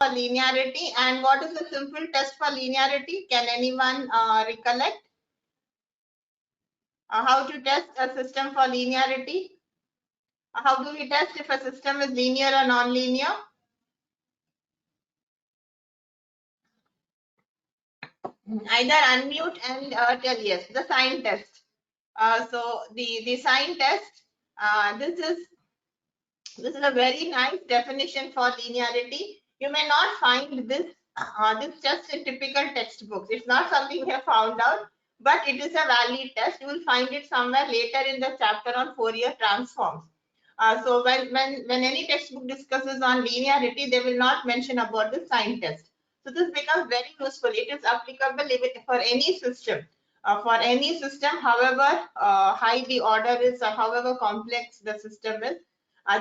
linearity. And what is the simple test for linearity? Can anyone recollect how to test a system for linearity? How do we test if a system is linear or non-linear? Either unmute and tell yes. The sign test. So the sign test. This is a very nice definition for linearity. You may not find this just in typical textbooks. It's not something we have found out, but it is a valid test. You will find it somewhere later in the chapter on Fourier transforms. So when any textbook discusses on linearity, they will not mention about the sign test. So this becomes very useful. It is applicable even for any system. For any system, however high the order is or however complex the system is,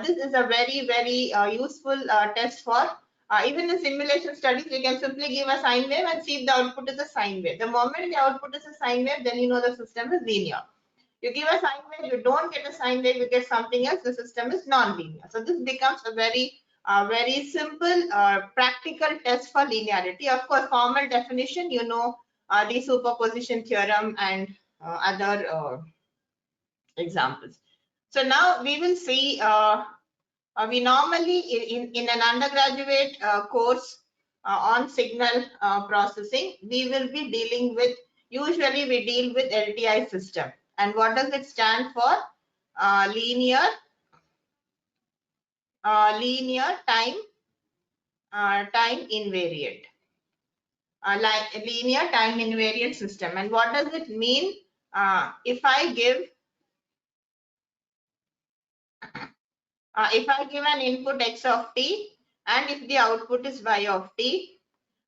this is a very useful test for even in simulation studies. We can simply give a sine wave and see if the output is a sine wave. The moment the output is a sine wave, then you know the system is linear. You give a sine wave, you don't get a sine wave, you get something else, the system is non-linear. So this becomes a very simple practical test for linearity. Of course, formal definition, you know, the superposition theorem and other examples. So now we will see, we normally in an undergraduate course on signal processing, we will be dealing with, usually we deal with LTI system. And what does it stand for? Linear time invariant. Like linear time invariant system. And what does it mean? If I give an input x of t and if the output is y of t,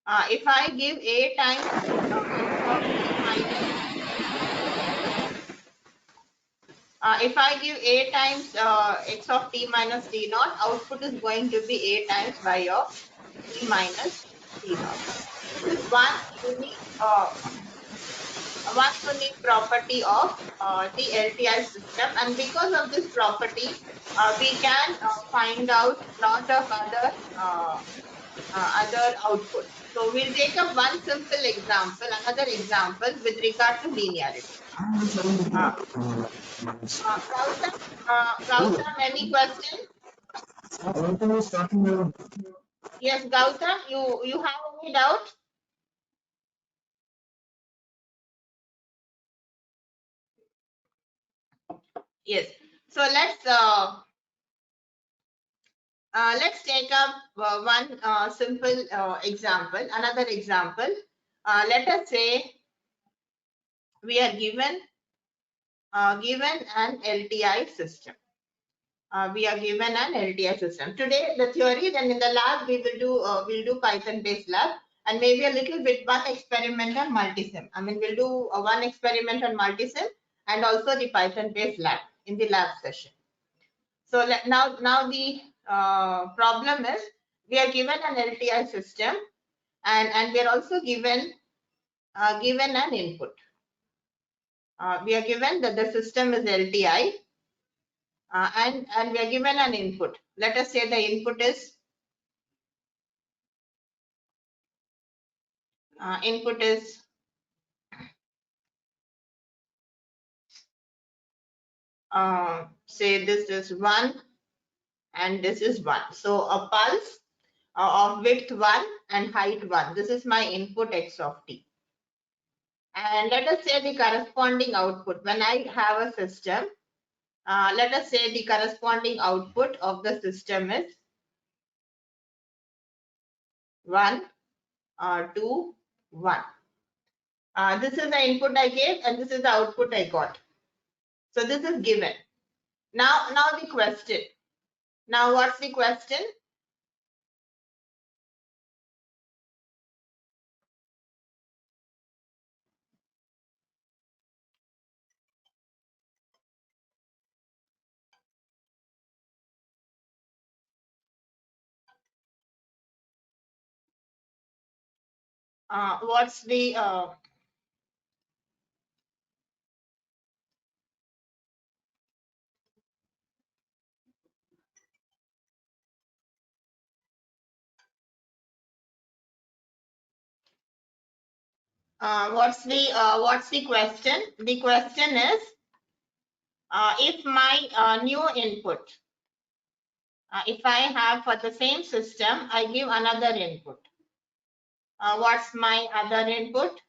if I give a times x of t minus, if I give a times x of t minus t naught, output is going to be a times y of t minus t naught. This is one unique property of the LTI system, and because of this property, we can find out lot of other outputs. So we'll take up one simple example, another example with regard to linearity. Gautam, any questions? Yes, Gautam, you have any doubt? Yes. So let's take up one simple example, another example. Let us say we are given an LTI system. We are given an LTI system. Today, the theory, then in the lab, we will do we'll do Python-based lab and maybe a little bit one experiment on multisim. I mean, we'll do one experiment on multisim and also the Python-based lab in the lab session. So now the problem is we are given an LTI system and we are also given an input. We are given that the system is LTI and we are given an input. Let us say the input is say this is 1 and this is 1. So a pulse of width 1 and height 1. This is my input x of t. And let us say the corresponding output. When I have a system, let us say the corresponding output of the system is 1, 2, 1. This is the input I gave and this is the output I got. So this is given. Now the question. Now what's the question? What's the What's the question? The question is, if my new input, if I have for the same system, I give another input. What's my other input?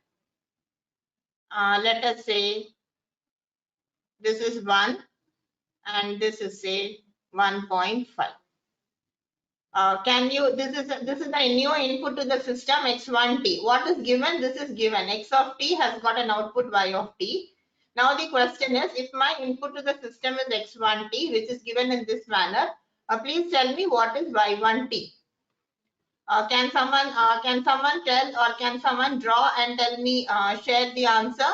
Let us say this is 1 and this is say 1.5. This is a new input to the system x1t. What is given? This is given. X of t has got an output y of t. Now the question is, if my input to the system is x1t, which is given in this manner, please tell me what is y1t. Can someone tell, or can someone draw and tell me, share the answer?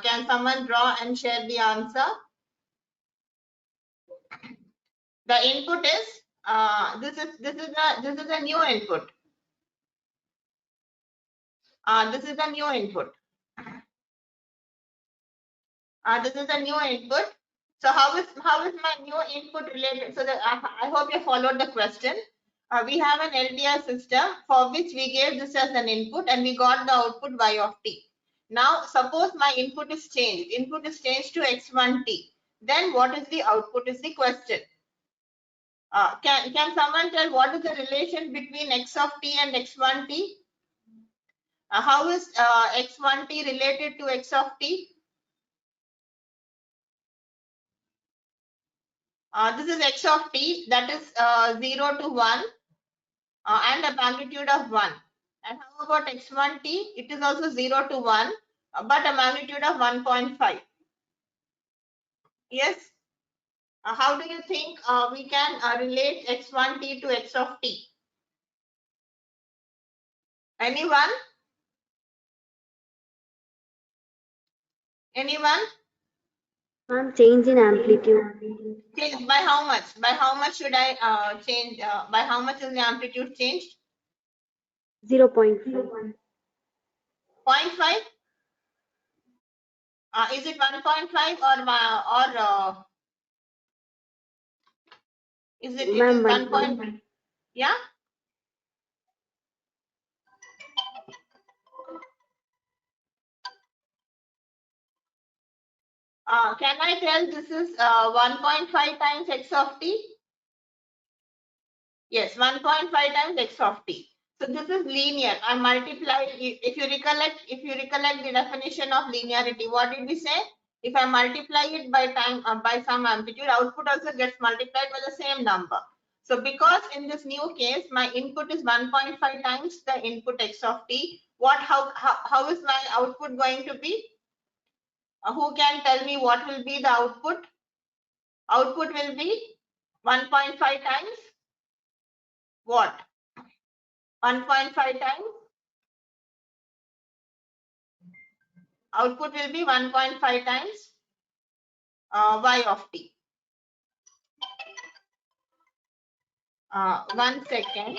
Can someone draw and share the answer? The input is this is a new input. This is a new input. This is a new input. So how is my new input related? So I hope you followed the question. We have an LDR system for which we gave this as an input and we got the output y of t. Now suppose my input is changed. Input is changed to x1t. Then what is the output is the question. Can someone tell what is the relation between x of t and x1t? How is x1t related to x of t? This is x of t, that is 0 to 1 and a magnitude of 1. And how about x1t? It is also 0 to 1 but a magnitude of 1.5. Yes. How do you think we can relate x1t to x of t? Anyone? Anyone? Change in amplitude. Change by how much? By how much should I change? By how much is the amplitude changed? 0.5. 0.5? Is it 1.5 or is it 1.5? Yeah. Can I tell this is 1.5 times x of t? Yes, 1.5 times x of t. So this is linear. I multiply. If you recollect the definition of linearity, what did we say? If I multiply it by time by some amplitude, output also gets multiplied by the same number. So because in this new case, my input is 1.5 times the input x of t. How is my output going to be? Who can tell me what will be the output? Output will be 1.5 times what? 1.5 times output will be 1.5 times y of t. 1 second.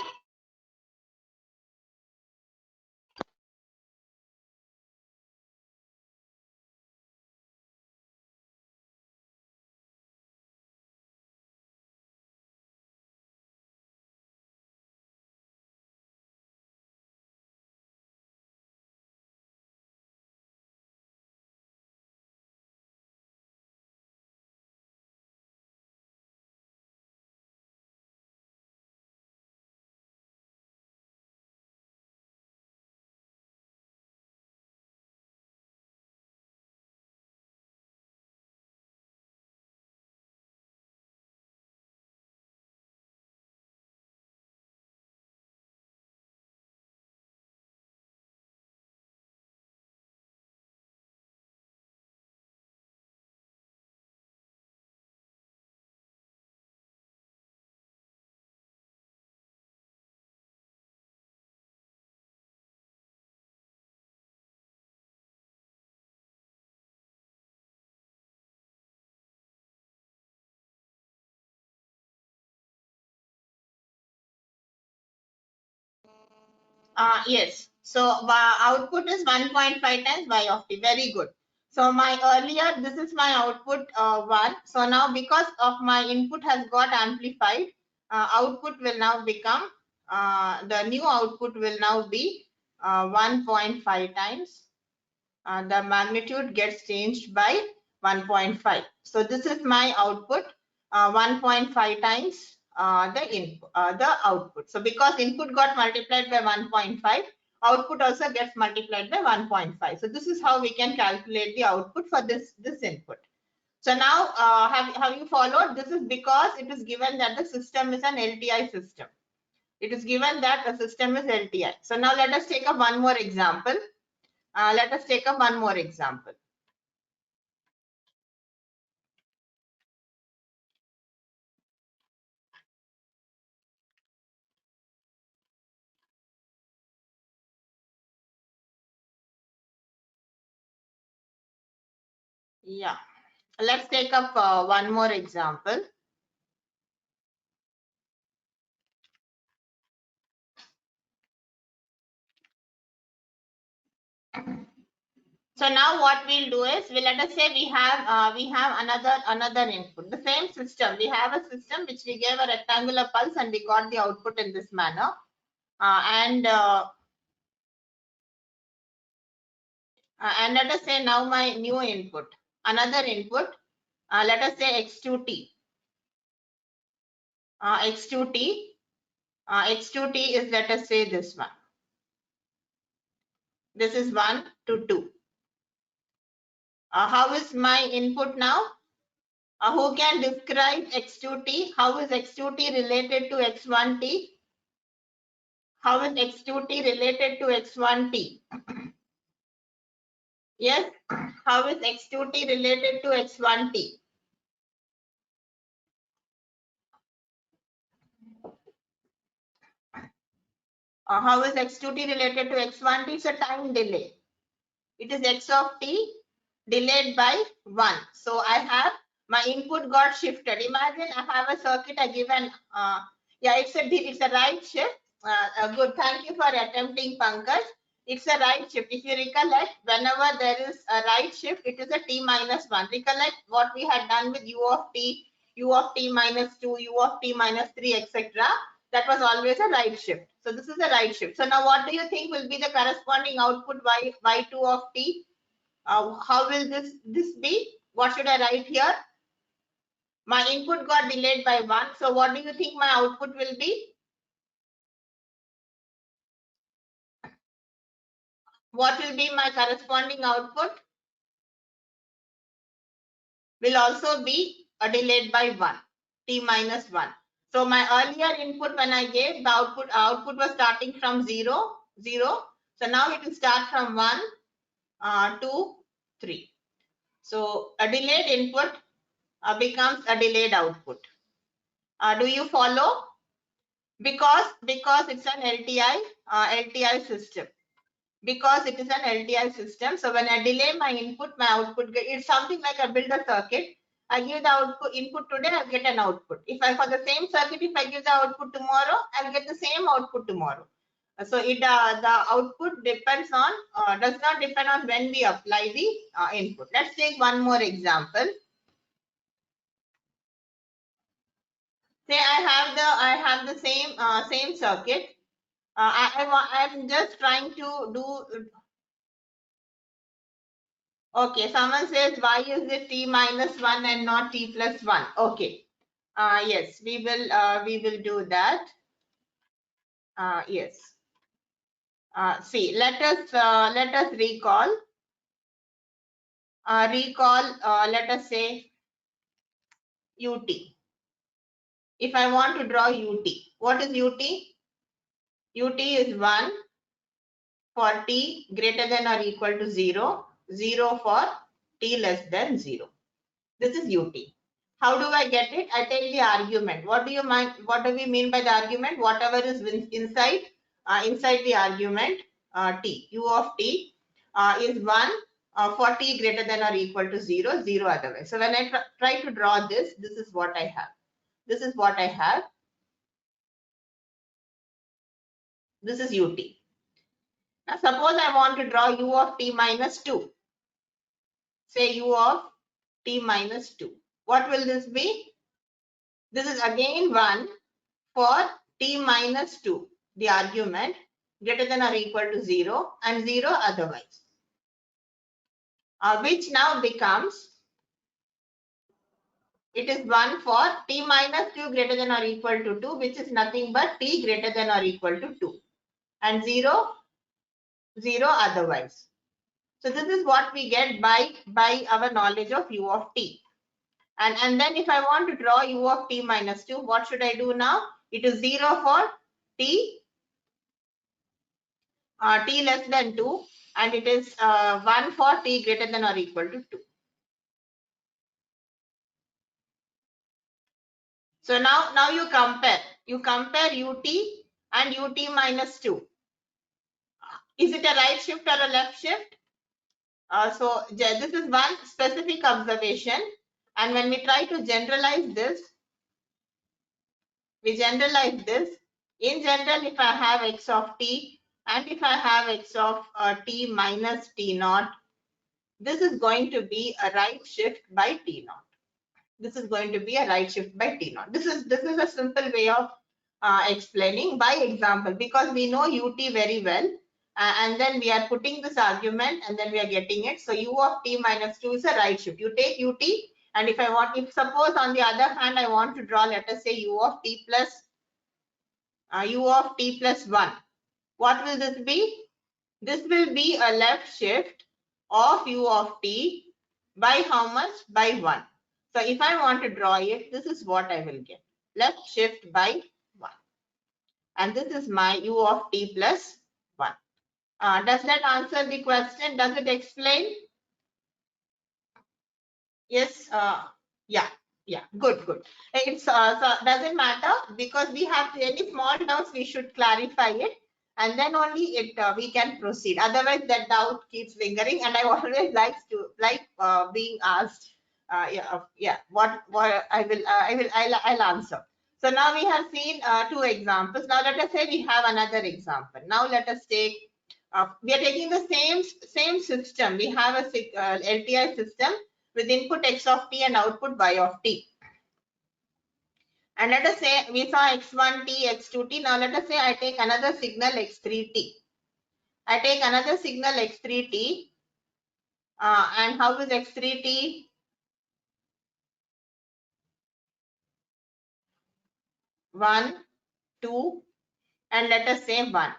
Yes. So output is 1.5 times y of t. Very good. So my earlier, this is my output 1. So now because of my input has got amplified, output will now become, the new output will now be 1.5 times, the magnitude gets changed by 1.5. So this is my output, 1.5 times the output. So because input got multiplied by 1.5, output also gets multiplied by 1.5. So this is how we can calculate the output for this input. So now have you followed? This is because it is given that the system is an LTI system. It is given that the system is LTI. So now let us take up one more example. Yeah, let's take up one more example. So now what we'll do is, let us say we have another input, the same system. We have a system which we gave a rectangular pulse and we got the output in this manner. And let us say now my new input, another input, let us say x2t. X2t is, let us say, this one. This is 1 to 2. How is my input now? Who can describe x2t? How is x2t related to x1t? How is x2t related to x1t? Yes, how is x2t related to x1t? How is x2t related to x1t? It's a time delay. It is x of t delayed by 1. So I have my input got shifted. Imagine I have a circuit I given. Yeah, it's a right shift. Good. Thank you for attempting, Pankaj. It's a right shift. If you recollect, whenever there is a right shift, it is a t minus 1. Recollect what we had done with u of t minus 2, u of t minus 3, etc. That was always a right shift. So this is a right shift. So now what do you think will be the corresponding output y2 of t? How will this be? What should I write here? My input got delayed by 1. So what do you think my output will be? What will be my corresponding output? Will also be delayed by 1, t minus 1. So my earlier input, when I gave the output was starting from 0, 0. So now it will start from 1, 2, 3. So a delayed input becomes a delayed output. Do you follow? Because it's an LTI system. Because it is an LTI system, so when I delay my input, my output it's something like I build a circuit. I give the input today, I'll get an output. If I, for the same circuit, if I give the output tomorrow, I'll get the same output tomorrow. So it the output depends on does not depend on when we apply the input. Let's take one more example. Say I have the same circuit. I'm just trying to do. Okay, someone says why is it t minus 1 and not t plus 1? Okay. Yes, we will do that. Yes. See, let us recall. Let us say ut. If I want to draw ut, what is ut? Ut is 1 for t greater than or equal to 0, 0 for t less than 0. This is ut. How do I get it? I take the argument. What do we mean by the argument? Whatever is inside the argument t, u of t is 1 for t greater than or equal to 0, 0 otherwise. So when I try to draw this is what I have. This is what I have. This is ut. Now suppose I want to draw u of t minus 2. Say u of t minus 2. What will this be? This is again 1 for t minus 2, the argument. greater than or equal to 0 and 0 otherwise, which now becomes, it is 1 for t minus 2 greater than or equal to 2, which is nothing but t greater than or equal to 2, and 0, 0 otherwise. So this is what we get by our knowledge of u of t. And then if I want to draw u of t minus 2, what should I do now? It is 0 for t, t less than 2, and it is 1 for t greater than or equal to 2. So now you compare ut and ut minus 2. Is it a right shift or a left shift? So this is one specific observation, and when we try to generalize this, we generalize this. In general, if I have x of t and if I have x of t minus t naught, this is going to be a right shift by t naught. This is going to be a right shift by t naught. This is a simple way of explaining by example, because we know ut very well, and then we are putting this argument and then we are getting it. So u of t minus 2 is a right shift. You take ut, and if suppose on the other hand I want to draw, let us say u of t plus 1, what will this be? This will be a left shift of u of t by how much? By 1. So if I want to draw it, this is what I will get. Left shift by 1. And this is my u of t plus 1. Does that answer the question? Does it explain? Yes. Yeah. Yeah. Good. It's so doesn't matter, because we have any small doubts, we should clarify it, and then only we can proceed. Otherwise, that doubt keeps lingering, and I always like being asked. Yeah. What I'll answer. So now we have seen 2 examples. Now let us say we have another example. Now let us take. We are taking the same system. We have a LTI system with input x of t and output y of t. And let us say we saw x1t, x2t. Now let us say I take another signal x3t. I take another signal x3t. And how is x3t? One, 2, and let us say 1.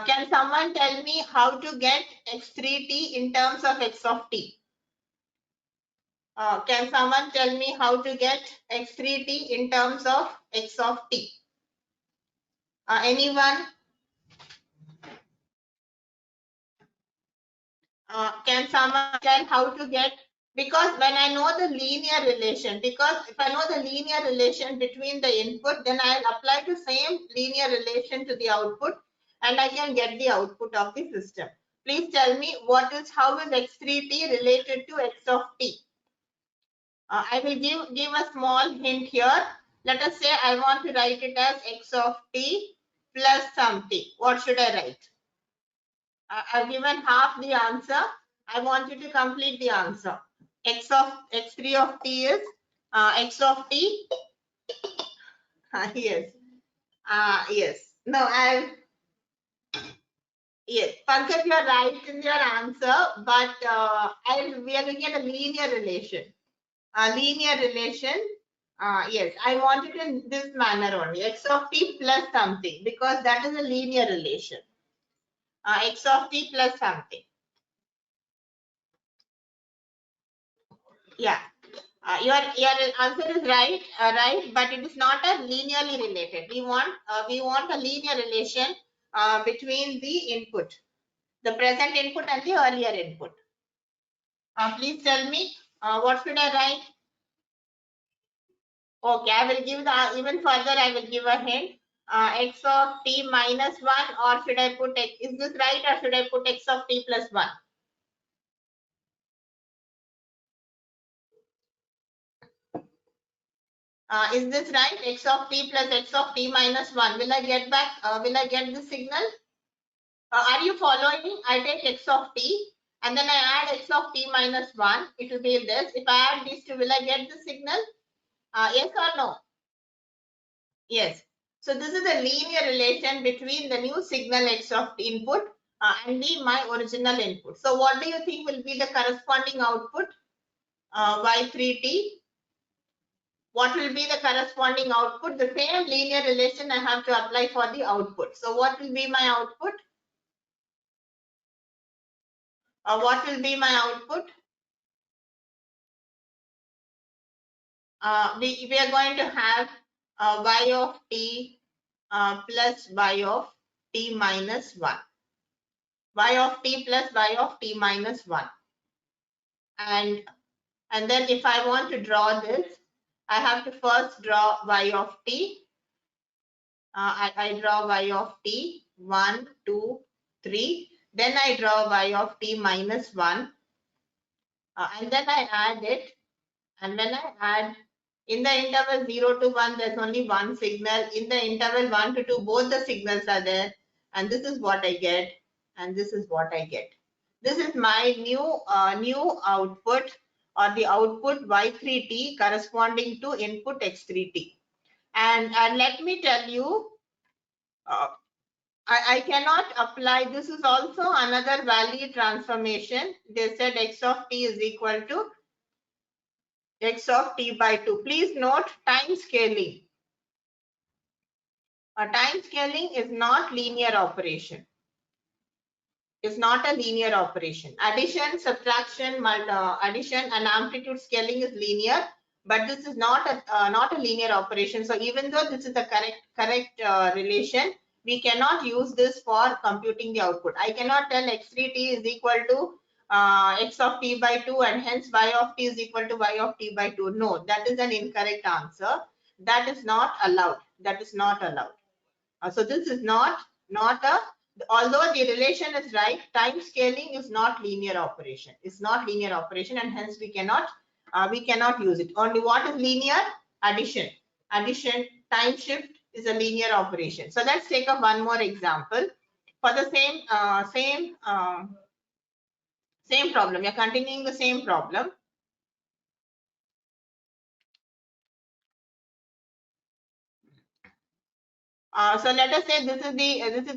Can someone tell me how to get x3t in terms of x of t? Can someone tell me how to get x3t in terms of x of t? Anyone? Can someone tell how to get? Because when I know the linear relation, because if I know the linear relation between the input, then I'll apply the same linear relation to the output, and I can get the output of the system. Please tell me how is x3t related to x of t? I will give a small hint here. Let us say I want to write it as x of t plus some t. What should I write? I've given half the answer. I want you to complete the answer. X3 of t is x of t. Yes. Yes. No, yes. Pankaj, you are right in your answer, but we are looking at a linear relation. A linear relation. Yes, I want it in this manner only. X of t plus something, because that is a linear relation. X of t plus something. Yeah. Your answer is right, but it is not a linearly related. We want a linear relation between the input, the present input and the earlier input. Please tell me what should I write? Okay, I will give even further. I will give a hint. X of t minus 1, or should I put x? Is this right, or should I put x of t plus 1? Is this right? X of t plus x of t minus 1. Will I get back? Will I get the signal? Are you following? I take x of t and then I add x of t minus 1. It will be this. If I add these two, will I get the signal? Yes or no? Yes. So this is the linear relation between the new signal x of t input and my original input. So what do you think will be the corresponding output? Y3t. What will be the corresponding output? The same linear relation I have to apply for the output. So what will be my output? What will be my output? We are going to have y of t plus y of t minus 1. Y of t plus y of t minus 1. And then if I want to draw this, I have to first draw y of t. I draw y of t 1, 2, 3. Then I draw y of t minus 1. And then I add it. And when I add in the interval 0 to 1, there's only one signal. In the interval 1 to 2, both the signals are there. And this is what I get. And this is what I get. This is my new output, or the output y3t corresponding to input x3t. And let me tell you, I cannot apply. This is also another Valley transformation. They said x of t is equal to x of t by 2. Please note time scaling. A time scaling is not linear operation. It's not a linear operation. Addition, subtraction, addition and amplitude scaling is linear, but this is not a linear operation. So even though this is the correct relation, we cannot use this for computing the output. I cannot tell x3t is equal to x of t by 2 and hence y of t is equal to y of t by 2. No, that is an incorrect answer. That is not allowed. That is not allowed. So this is not a, although the relation is right, time scaling is not linear operation. It's not linear operation, and hence we cannot use it. Only what is linear? Addition. Addition, time shift is a linear operation. So let's take up one more example for the same problem. We are continuing the same problem. So let us say this is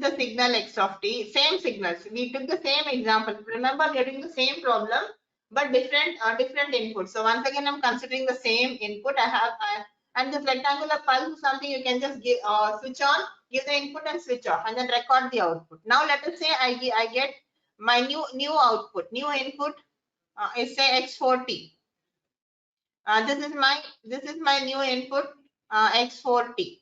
the signal x of t. Same signals. We took the same example. Remember, we are doing the same problem, but different inputs. So once again, I'm considering the same input. And this rectangular pulse is something you can just give, switch on, give the input and switch off, and then record the output. Now let us say I get my new output. New input is say x4t. This is my new input x4t.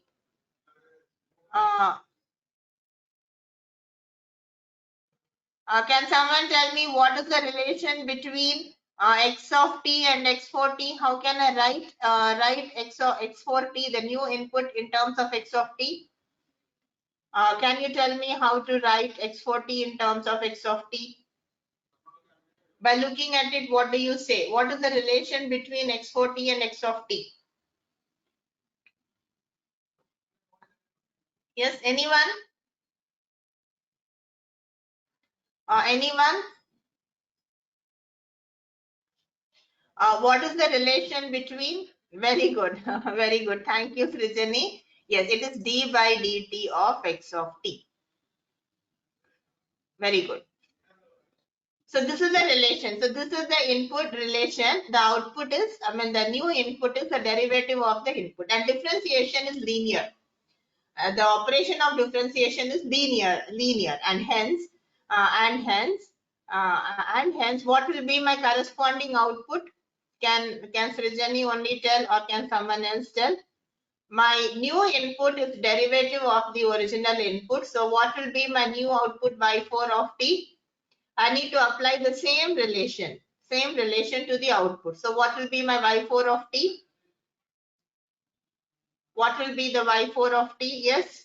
Can someone tell me what is the relation between x of t and x4t? How can I write x4t, the new input, in terms of x of t? Can you tell me how to write x4t in terms of x of t? By looking at it, what do you say? What is the relation between x4t and x of t? Yes, anyone? Anyone? What is the relation between? Very good. Very good. Thank you, Srijani. Yes, it is d by dt of x of t. Very good. So this is the relation. So this is the input relation. The output is, the new input is the derivative of the input, and differentiation is linear. The operation of differentiation is linear, and hence, what will be my corresponding output? Can Srijani only tell, or can someone else tell? My new input is derivative of the original input. So what will be my new output y4 of t? I need to apply the same relation to the output. So what will be my y4 of t? What will be the y4 of t? Yes.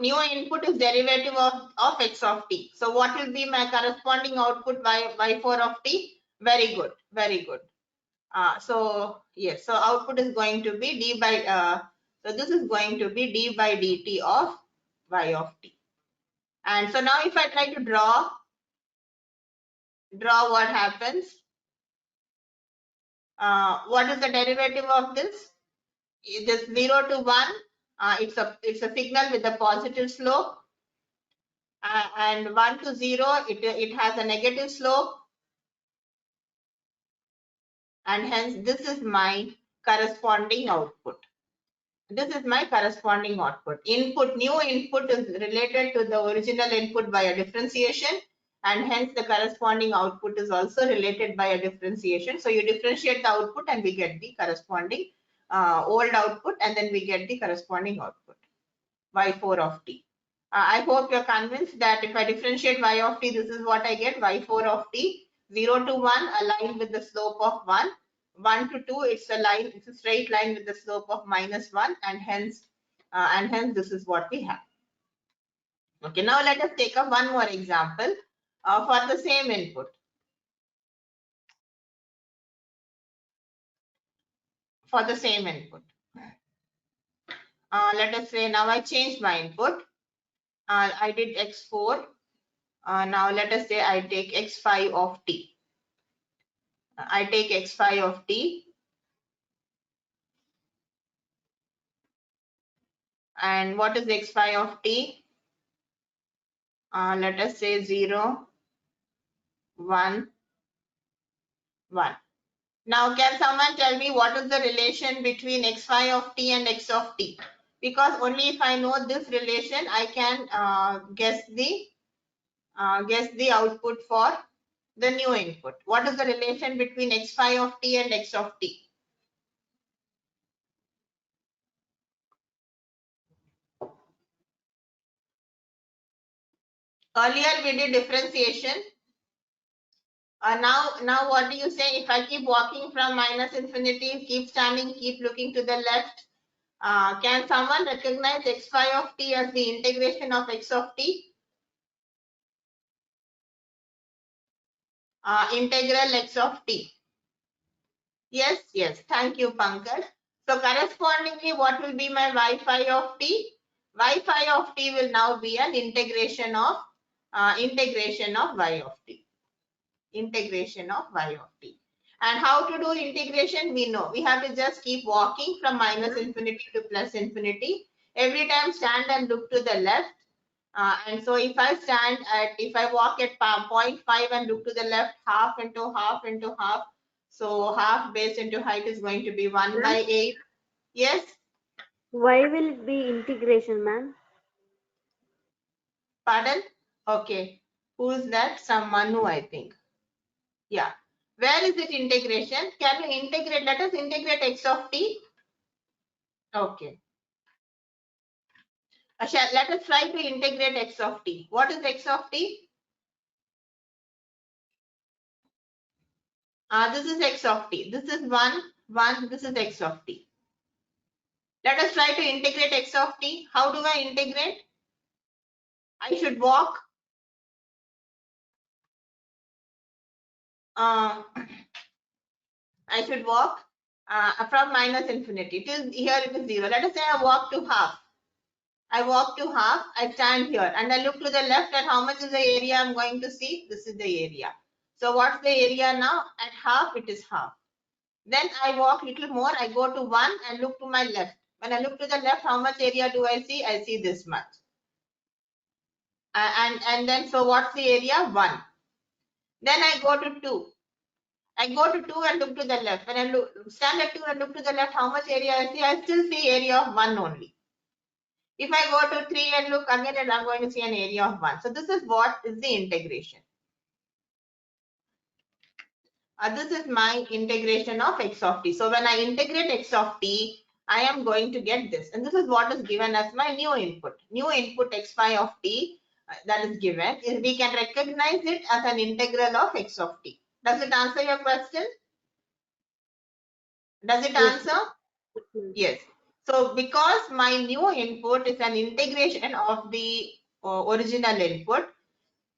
New input is derivative of x of t. So what will be my corresponding output y4 of t? Very good, very good. So yes, so output is going to be d by, so this is going to be d by dt of y of t. And so now if I try to draw what happens, what is the derivative of this? this 0 to 1, it's a signal with a positive slope, and 1 to 0, it has a negative slope, and hence this is my corresponding output. This is my corresponding output. New input is related to the original input by a differentiation, and hence the corresponding output is also related by a differentiation. So you differentiate the output and we get the corresponding old output, and then we get the corresponding output, y4 of t. I hope you're convinced that if I differentiate y of t, this is what I get, y4 of t. 0 to 1 aligned with the slope of 1. 1 to 2, it's a straight line with the slope of -1, and hence this is what we have. Okay, now let us take up one more example for the same input. Let us say now I changed my input. I did x4. Now let us say I take x5 of t. I take x5 of t, and what is x5 of t? Let us say 0, 1, 1. Now can someone tell me what is the relation between x5 of t and x of t? Because only if I know this relation, I can guess the output for the new input. What is the relation between x5 of t and x of t? Earlier we did differentiation. Now what do you say? If I keep walking from -infinity, keep standing, keep looking to the left, can someone recognize x5 of t as the integration of x of t? Integral x of t. Yes, thank you, Pankaj. So correspondingly, what will be my y5 of t? Y5 of t will now be an integration of y of t. Integration of y of t. And how to do integration? We know. We have to just keep walking from -infinity to +infinity. Every time stand and look to the left. And so if I walk at 0.5 and look to the left, half into half into half. So half base into height is going to be 1 by 8. Yes? Why will it be integration, ma'am? Pardon? Okay. Who's that? Some Manu, I think. Yeah. Where is it integration? Can we integrate? Let us integrate x of t. Okay. Let us try to integrate x of t. What is x of t? This is x of t. This is 1, 1. This is x of t. Let us try to integrate x of t. How do I integrate? I should walk. I should walk from -infinity till here it is 0. Let us say I walk to half. I walk to half. I stand here and I look to the left at how much is the area I'm going to see. This is the area. So what's the area now? At half, it is half. Then I walk little more. I go to 1 and look to my left. When I look to the left, how much area do I see? I see this much. And then, so what's the area? 1. Then I go to 2. I go to 2 and look to the left. When I stand at 2 and look to the left, how much area I see? I still see area of 1 only. If I go to 3 and look again, and I'm going to see an area of 1. So this is what is the integration. This is my integration of x of t. So when I integrate x of t, I am going to get this. And this is what is given as my new input. New input x5 of t that is given. We can recognize it as an integral of x of t. Does it answer your question? Does it answer? Yes. So because my new input is an integration of the original input,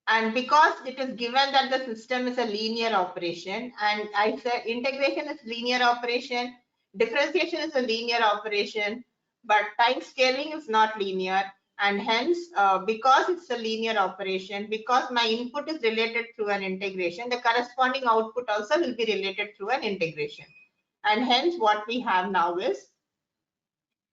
and because it is given that the system is a linear operation, and I said integration is linear operation, differentiation is a linear operation, but time scaling is not linear, and hence because it's a linear operation, because my input is related through an integration, the corresponding output also will be related through an integration. And hence what we have now is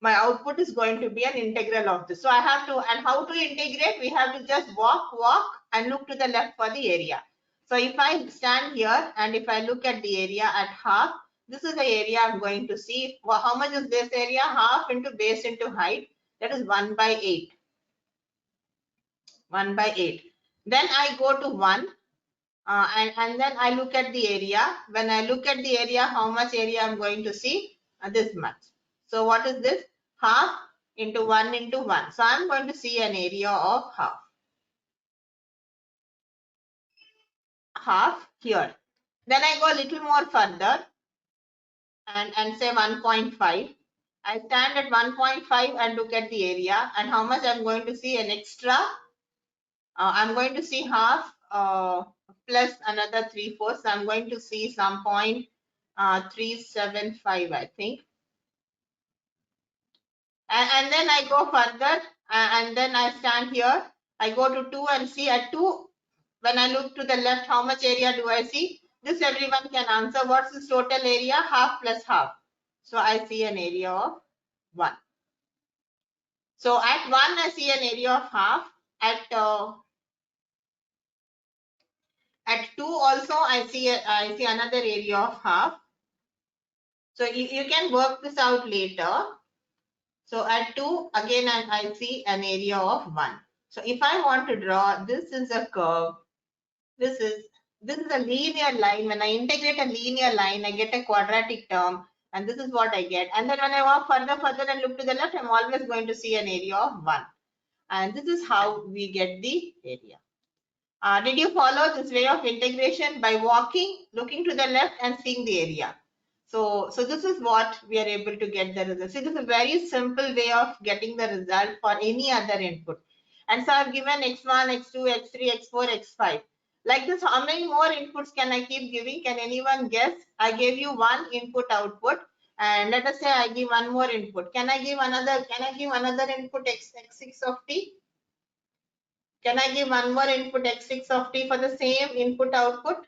my output is going to be an integral of this. So I have to, and how to integrate? We have to just walk and look to the left for the area. So if I stand here and if I look at the area at half, this is the area I'm going to see. Well, how much is this area? Half into base into height. That is 1 by 8. 1 by 8. Then I go to 1 and then I look at the area. When I look at the area, how much area I'm going to see? This much. So what is this? Half into 1 into 1. So I'm going to see an area of half. Half here. Then I go a little more further and say 1.5. I stand at 1.5 and look at the area and how much I'm going to see an extra. I'm going to see half plus another 3/4. So I'm going to see some point 375, I think. And then I go further and then I stand here. I go to 2 and see at 2. When I look to the left, how much area do I see? This everyone can answer. What's this total area? Half plus half. So I see an area of 1. So at 1, I see an area of half. At 2 also, I see another area of half. So you can work this out later. So at 2, again, I see an area of 1. So if I want to draw, this is a curve. This is a linear line. When I integrate a linear line, I get a quadratic term. And this is what I get. And then when I walk further and look to the left, I'm always going to see an area of 1. And this is how we get the area. Did you follow this way of integration by walking, looking to the left and seeing the area? So this is what we are able to get the result. See, this is a very simple way of getting the result for any other input. And so I've given x1, x2, x3, x4, x5. Like this, how many more inputs can I keep giving? Can anyone guess? I gave you one input output. And let us say I give one more input. Can I give another input x6 of t? Can I give one more input x6 of t for the same input output?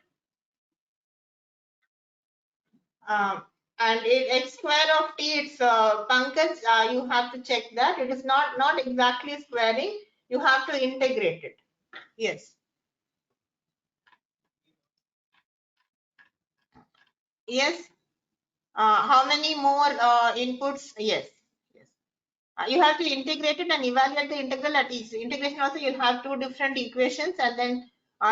And x square of t, it's Pankaj, you have to check that. It is not exactly squaring. You have to integrate it. Yes. Yes. How many more inputs? Yes. Yes. You have to integrate it and evaluate the integral at each integration. Also, you'll have two different equations, and then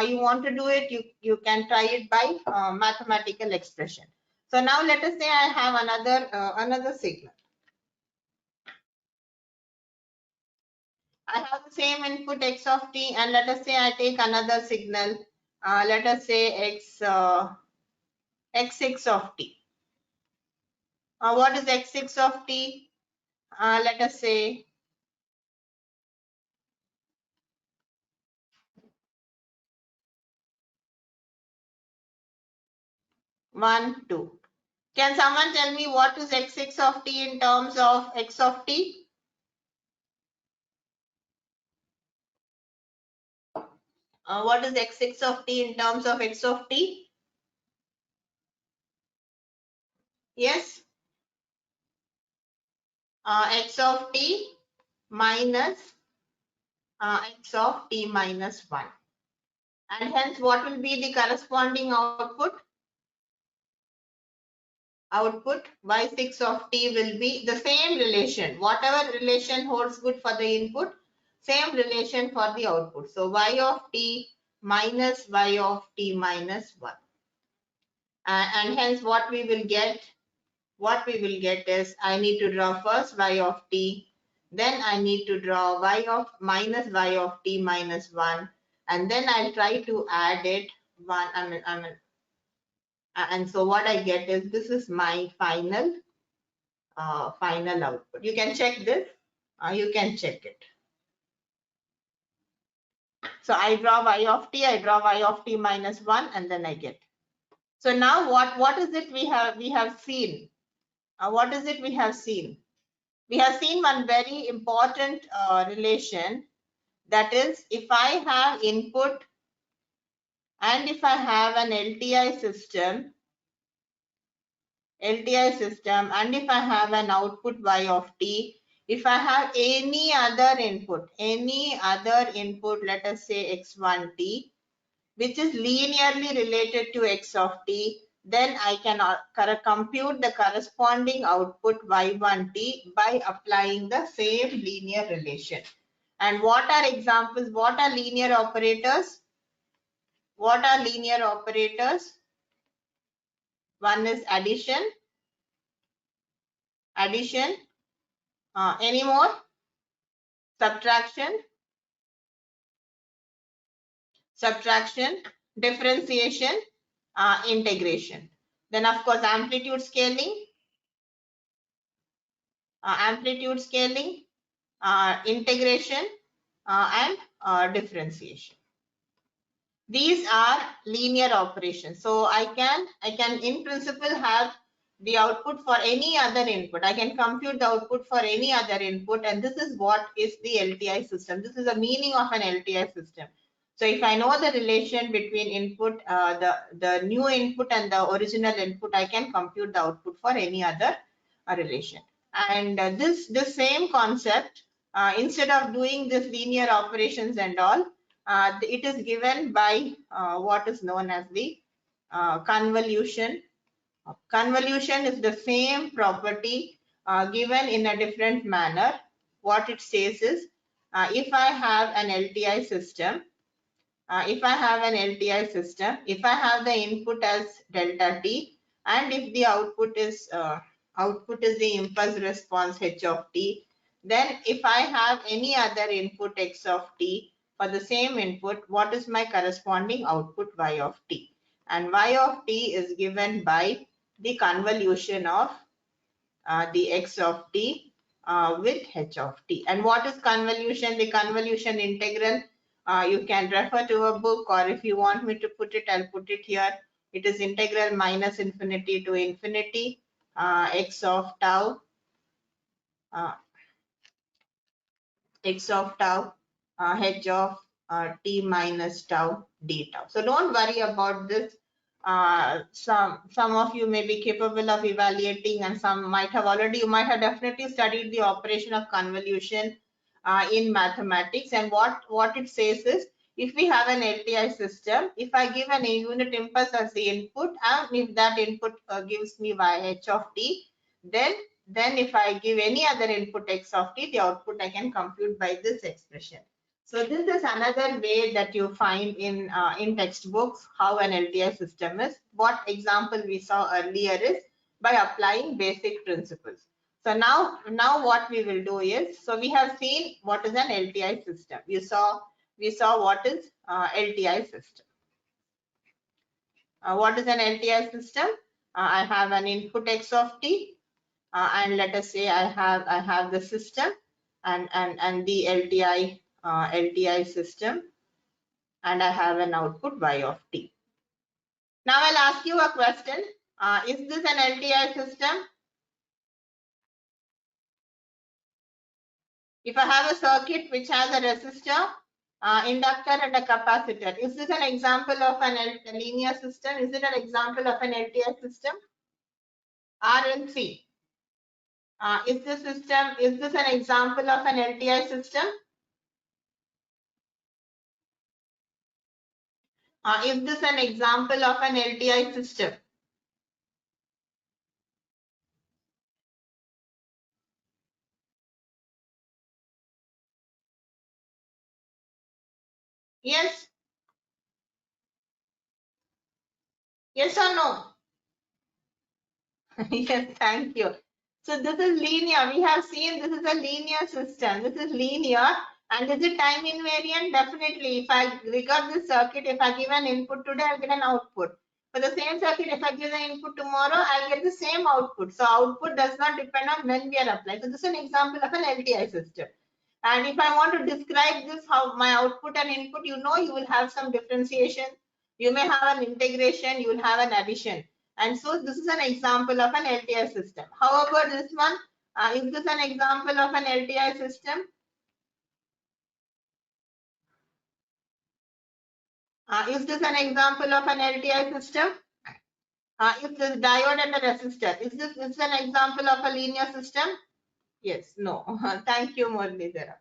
you want to do it, you can try it by mathematical expression. So now let us say I have another signal. I have the same input x of t, and let us say I take another signal. Let us say x6 of t. What is x6 of t? Let us say 1, 2. Can someone tell me what is x6 of t in terms of x of t? What is x6 of t in terms of x of t? Yes. X of t minus x of t minus 1. And hence, what will be the corresponding output? Output y6 of t will be the same relation. Whatever relation holds good for the input, same relation for the output. So y of t minus y of t minus 1. And hence what we will get is I need to draw first y of t, then I need to draw y of t minus 1, and then I'll try to add it 1. And so what I get is this is my final output. You can check this. You can check it. So I draw y of t minus 1, and then I get. So now what is it we have seen? What is it we have seen? We have seen one very important relation, that is, if I have input and if I have an LTI system, LTI system, and if I have an output y of t, if I have any other input, let us say x1t, which is linearly related to x of t, then I can compute the corresponding output y1t by applying the same linear relation. And what are examples? What are linear operators? What are linear operators? One is addition. Any more? Subtraction, differentiation, integration. Then of course amplitude scaling, integration, and differentiation. These are linear operations. So I can in principle have the output for any other input. I can compute the output for any other input, and this is what is the LTI system. This is the meaning of an LTI system. So if I know the relation between input, the new input and the original input, I can compute the output for any other relation. And this same concept, instead of doing this linear operations and all, it is given by what is known as the convolution. Convolution is the same property given in a different manner. What it says is, if I have an LTI system, if I have the input as delta t, and if the output is the impulse response h of t, then if I have any other input x of t for the same input, what is my corresponding output y of t? And y of t is given by the convolution of the x of t with h of t. And what is convolution? The convolution integral, you can refer to a book, or if you want me to put it, I'll put it here. It is integral minus infinity to infinity x of tau h of t minus tau d tau. So don't worry about this. Some of you may be capable of evaluating, and some might have already, you might have definitely studied the operation of convolution in mathematics. And what it says is, if we have an LTI system, if I give an unit impulse as the input, and if that input gives me y h of t, then if I give any other input x of t, the output I can compute by this expression. So this is another way that you find in textbooks how an LTI system is. What example we saw earlier is by applying basic principles. So now what we will do is, so we have seen what is an LTI system. We saw what is LTI system. What is an LTI system? I have an input x of t, and let us say I have the system and the LTI system, and I have an output y of t. Now I'll ask you a question. Is this an LTI system? If I have a circuit which has a resistor, inductor, and a capacitor, is this an example of a linear system? Is it an example of an LTI system? RLC. Is this an example of an LTI system? Is this an example of an LTI system? Yes? Yes or no? Yes, thank you. So this is linear. We have seen this is a linear system. This is linear. And is it time invariant? Definitely. If I regard this circuit, if I give an input today, I'll get an output. For the same circuit, if I give the input tomorrow, I'll get the same output. So output does not depend on when we are applying. So this is an example of an LTI system. And if I want to describe this, how my output and input, you will have some differentiation. You may have an integration, you will have an addition. And so this is an example of an LTI system. However, this one, is this an example of an LTI system? Is this an example of an LTI system? If this diode and a resistor, is this an example of a linear system? Yes, no. Thank you, Muralidhara.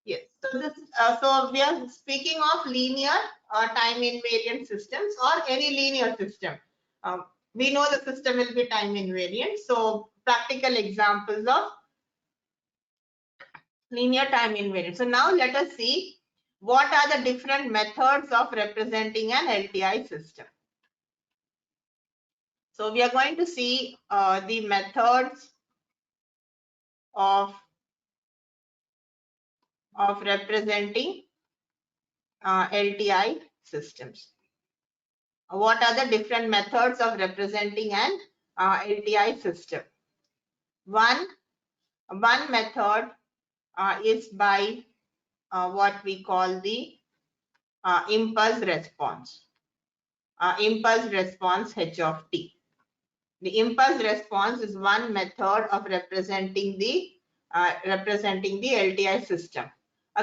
Yes. So this, so we are speaking of linear time invariant systems or any linear system. We know the system will be time invariant. So practical examples of linear time invariant. So now let us see what are the different methods of representing an LTI system. So we are going to see the methods of representing LTI systems. What are the different methods of representing an LTI system? One method is by what we call the impulse response. Impulse response H of t. The impulse response is one method of representing the LTI system.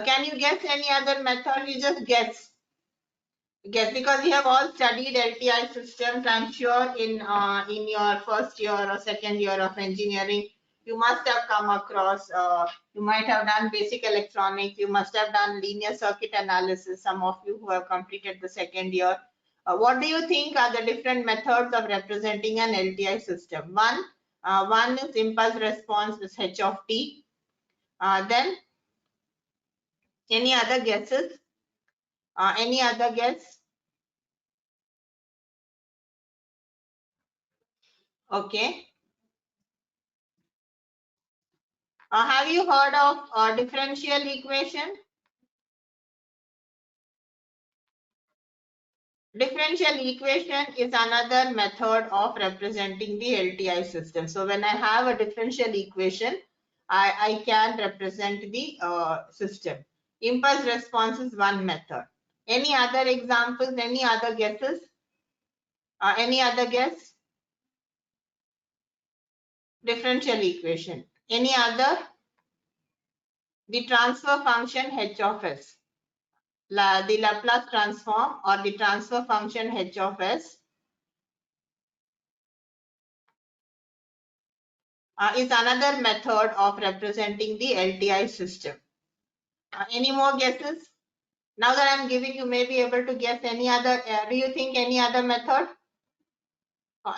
Can you guess any other method? You just guess. Yes, because we have all studied LTI systems. I'm sure in your first year or second year of engineering, you must have come across. You might have done basic electronics. You must have done linear circuit analysis. Some of you who have completed the second year. What do you think are the different methods of representing an LTI system? One is impulse response, is H of t. Then any other guesses? Any other guess? Okay. Have you heard of differential equation? Differential equation is another method of representing the LTI system. So when I have a differential equation, I can represent the system. Impulse response is one method. Any other examples? Any other guesses? Any other guess? Differential equation. Any other? The transfer function H of S. The Laplace transform or the transfer function H of S is another method of representing the LTI system. Any more guesses? Now that I'm giving, you may be able to guess any other. Do you think any other method?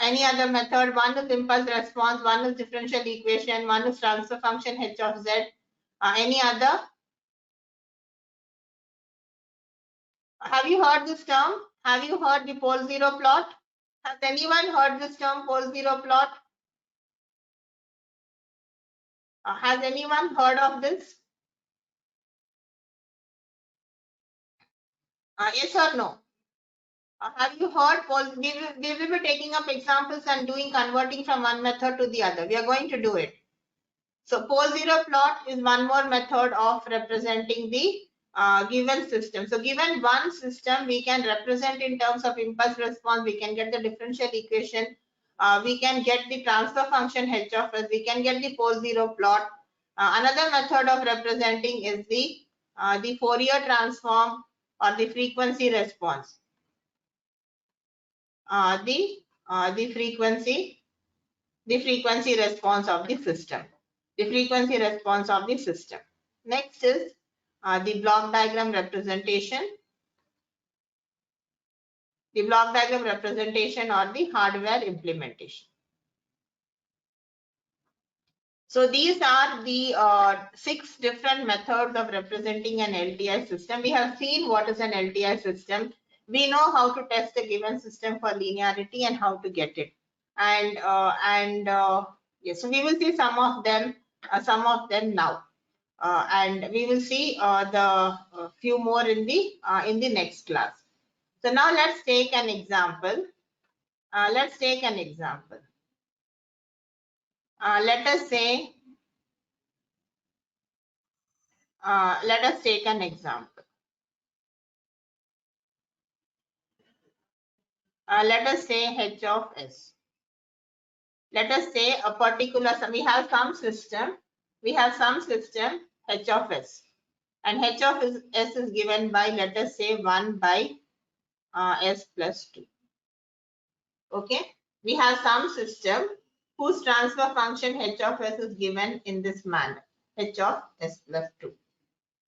Any other method? One is impulse response, one is differential equation, one is transfer function H of Z. Any other? Have you heard this term? Have you heard the pole zero plot? Has anyone heard this term, pole zero plot? Has anyone heard of this? Yes or no? Have you heard? We will be taking up examples and doing converting from one method to the other. We are going to do it. So pole zero plot is one more method of representing the given system. So given one system, we can represent in terms of impulse response. We can get the differential equation. We can get the transfer function H of S. We can get the pole zero plot. Another method of representing is the Fourier transform or the frequency response. The frequency response of the system. The frequency response of the system. Next is the block diagram representation. The block diagram representation or the hardware implementation. So these are the 6 different methods of representing an LTI system. We have seen what is an LTI system. We know how to test a given system for linearity and how to get it. And yes, so we will see some of them now. And we will see the few more in the next class. So now let's take an example. Let us take an example. Let us take an example. Let us say H of S. Let us say a particular, we have some system H of S, and H of S is given by, let us say, 1 by S plus 2. Okay. We have some system whose transfer function h of s is given in this manner, h of s plus 2.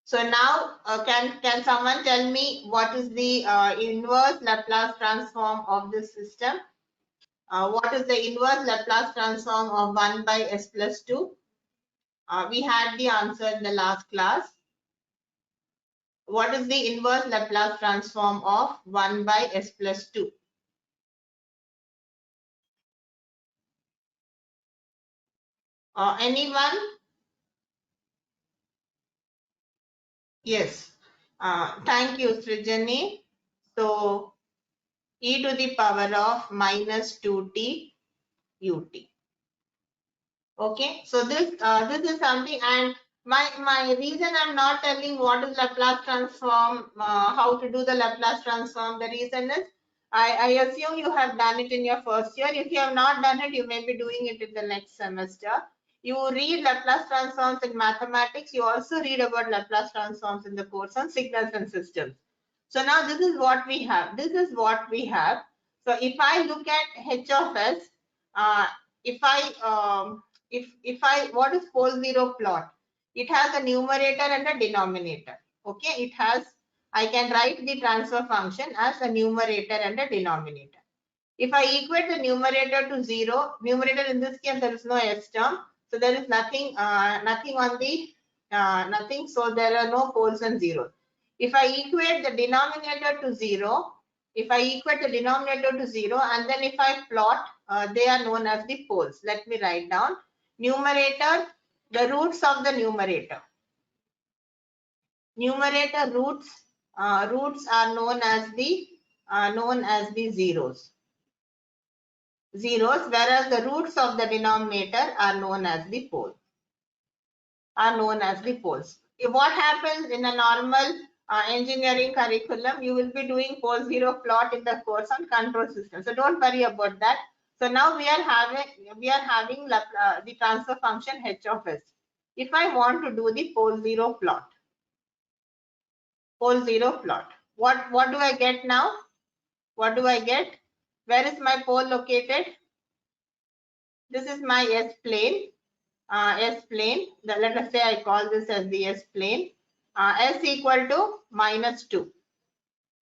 So now, can someone tell me what is the inverse Laplace transform of this system? What is the inverse Laplace transform of 1 by s plus 2? We had the answer in the last class. What is the inverse Laplace transform of 1 by s plus 2? Anyone? Yes. Thank you, Srijani. So, e to the power of minus 2t ut. Okay, so this is something, and my reason I'm not telling what is Laplace transform, how to do the Laplace transform, the reason is I assume you have done it in your first year. If you have not done it, you may be doing it in the next semester. You read Laplace transforms in mathematics. You also read about Laplace transforms in the course on signals and systems. So now this is what we have. This is what we have. So if I look at h of s, if I if I, what is pole zero plot? It has a numerator and a denominator. Okay, it has, I can write the transfer function as a numerator and a denominator. If I equate the numerator to 0, numerator in this case there is no s term, so there is nothing, nothing on the nothing, so there are no poles and zeros. If I equate the denominator to 0, if I equate the denominator to 0 and then if I plot, they are known as the poles. Let me write down. Numerator, the roots of the numerator. Numerator roots, roots are known as the zeros. Zeros, whereas the roots of the denominator are known as the poles. What happens in a normal engineering curriculum, you will be doing pole zero plot in the course on control system. So don't worry about that. So now we are having the transfer function h of s. If I want to do the pole zero plot, what do I get now? What do I get? Where is my pole located? This is my s plane. S plane. Let us say I call this as the S plane. S equal to minus 2.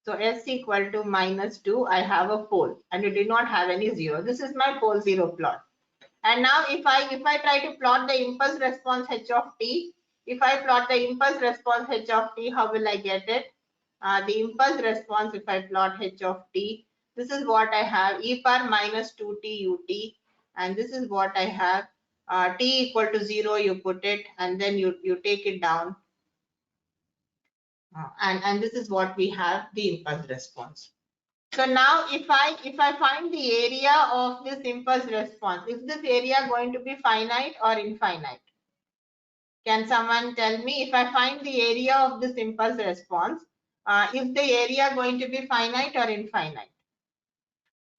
So S equal to minus 2, I have a pole and you did not have any zero. This is my pole zero plot. And now if I try to plot the impulse response h of t, if I plot the impulse response h of t, how will I get it? The impulse response, if I plot h of t, this is what I have, e power minus 2t ut, and this is what I have, t equal to 0, you put it, and then you take it down, and this is what we have, the impulse response. So now if I find the area of this impulse response, is this area going to be finite or infinite? Can someone tell me, if I find the area of this impulse response, is the area going to be finite or infinite?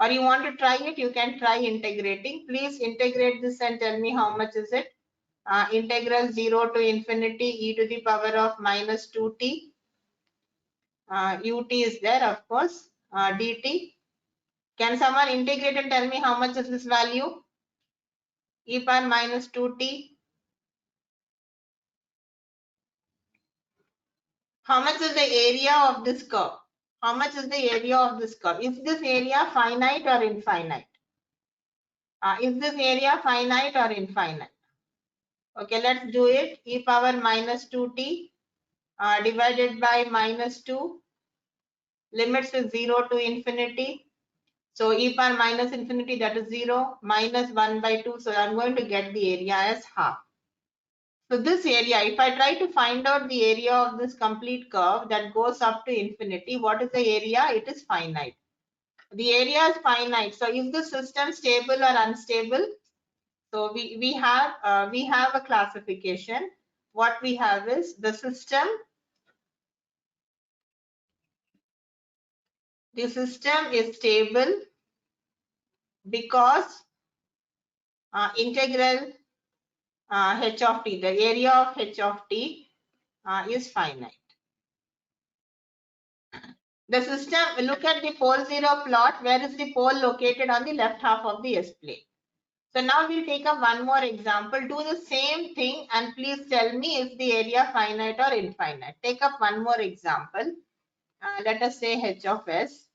Or you want to try it, you can try integrating. Please integrate this and tell me how much is it. Integral 0 to infinity e to the power of minus 2t. Ut is there, of course, dt. Can someone integrate and tell me how much is this value? E power minus 2t. How much is the area of this curve? How much is the area of this curve? Is this area finite or infinite? Is this area finite or infinite? Okay, let's do it. E power minus 2t divided by minus 2. Limits is 0 to infinity. So e power minus infinity, that is 0, minus 1 by 2. So I'm going to get the area as half. So this area, if I try to find out the area of this complete curve that goes up to infinity, what is the area? It is finite. The area is finite. So is the system stable or unstable? So we have a classification. What we have is the system. The system is stable because integral h of t, the area of h of t is finite. The system, look at the pole 0 plot. Where is the pole located? On the left half of the S plane. So now we'll take up one more example. Do the same thing and please tell me if the area finite or infinite. Take up one more example. Let us say h of s.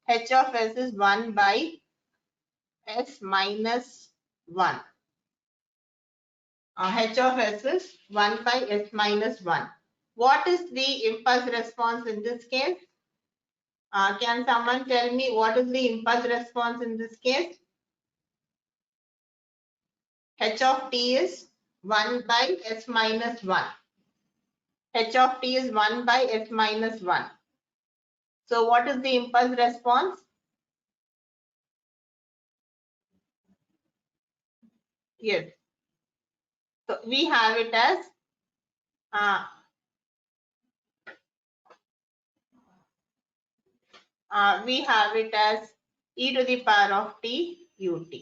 H of s is 1 by s minus 1. H of s is 1 by s minus 1. What is the impulse response in this case? Can someone tell me what is the impulse response in this case? H of t is 1 by s minus 1. H of t is 1 by s minus 1. So what is the impulse response? Yes. So we have it as e to the power of t ut.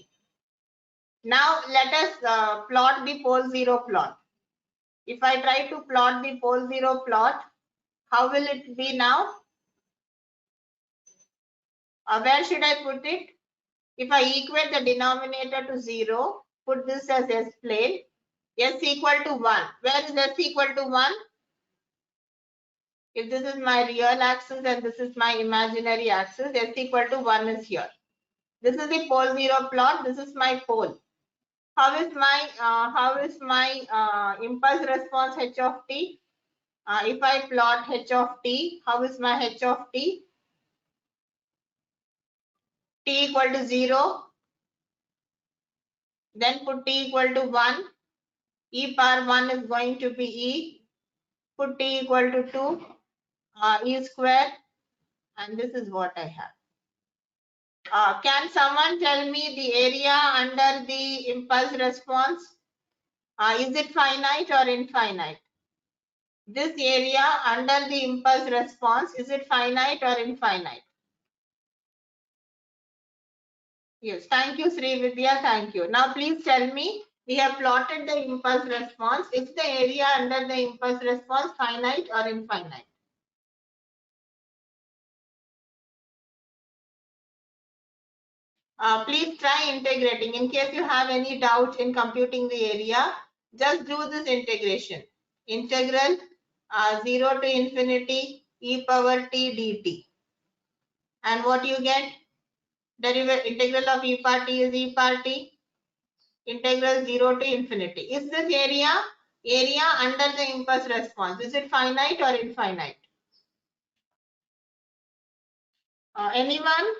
Now let us plot the pole 0 plot. If I try to plot the pole 0 plot, how will it be now? Where should I put it? If I equate the denominator to 0, put this as s plane, s equal to 1. Where is s equal to 1? If this is my real axis and this is my imaginary axis, s equal to 1 is here. This is the pole 0 plot. This is my pole. How is my impulse response h of t? If I plot h of t, how is my h of t? T equal to 0. Then put t equal to 1. E power 1 is going to be e. Put t equal to 2. E square. And this is what I have. Can someone tell me the area under the impulse response? Is it finite or infinite? This area under the impulse response, is it finite or infinite? Yes, thank you, Sri Vidya. Thank you. Now, please tell me, we have plotted the impulse response. Is the area under the impulse response finite or infinite? Please try integrating. In case you have any doubt in computing the area, just do this integration. Integral 0 to infinity e power t dt. And what you get? Derivative integral of e power t is e power t. Integral 0 to infinity. Is this area under the impulse response? Is it finite or infinite? Anyone?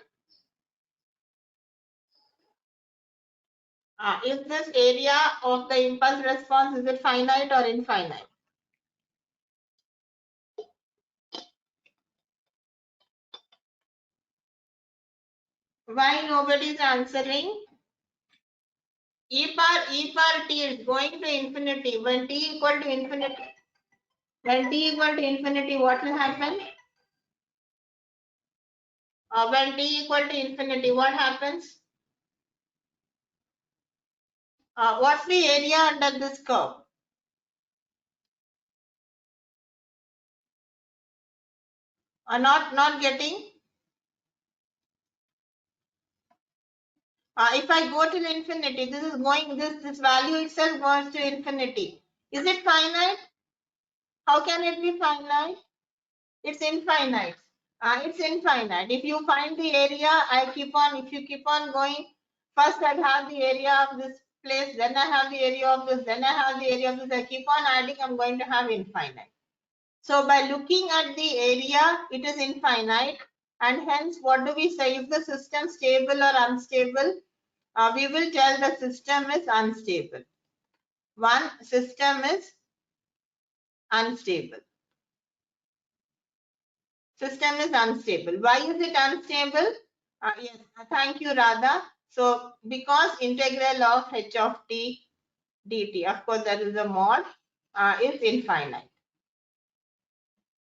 Is this area of the impulse response, is it finite or infinite? Why nobody is answering? E power t is going to infinity. When t equal to infinity, what will happen? When t equal to infinity, what happens? What's the area under this curve? Not getting. If I go to infinity, this is going, this value itself goes to infinity. Is it finite? How can it be finite? It's infinite. It's infinite. If you find the area, if you keep on going, first I have the area of this place, then I have the area of this, then I have the area of this. I keep on adding, I'm going to have infinite. So by looking at the area, it is infinite. And hence, what do we say? Is the system stable or unstable? We will tell the system is unstable. One, system is unstable. System is unstable. Why is it unstable? Yes, thank you, Radha. So, because integral of h of t dt, of course, that is a mod, is infinite.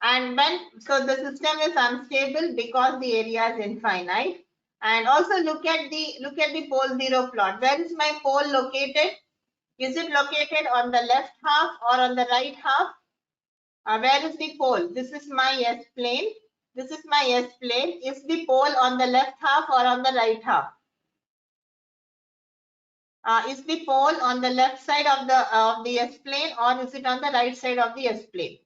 And so the system is unstable because the area is infinite. And also look at the pole 0 plot. Where is my pole located? Is it located on the left half or on the right half? Where is the pole? This is my S plane. This is my S plane. Is the pole on the left half or on the right half? Is the pole on the left side of the S plane, or is it on the right side of the S plane?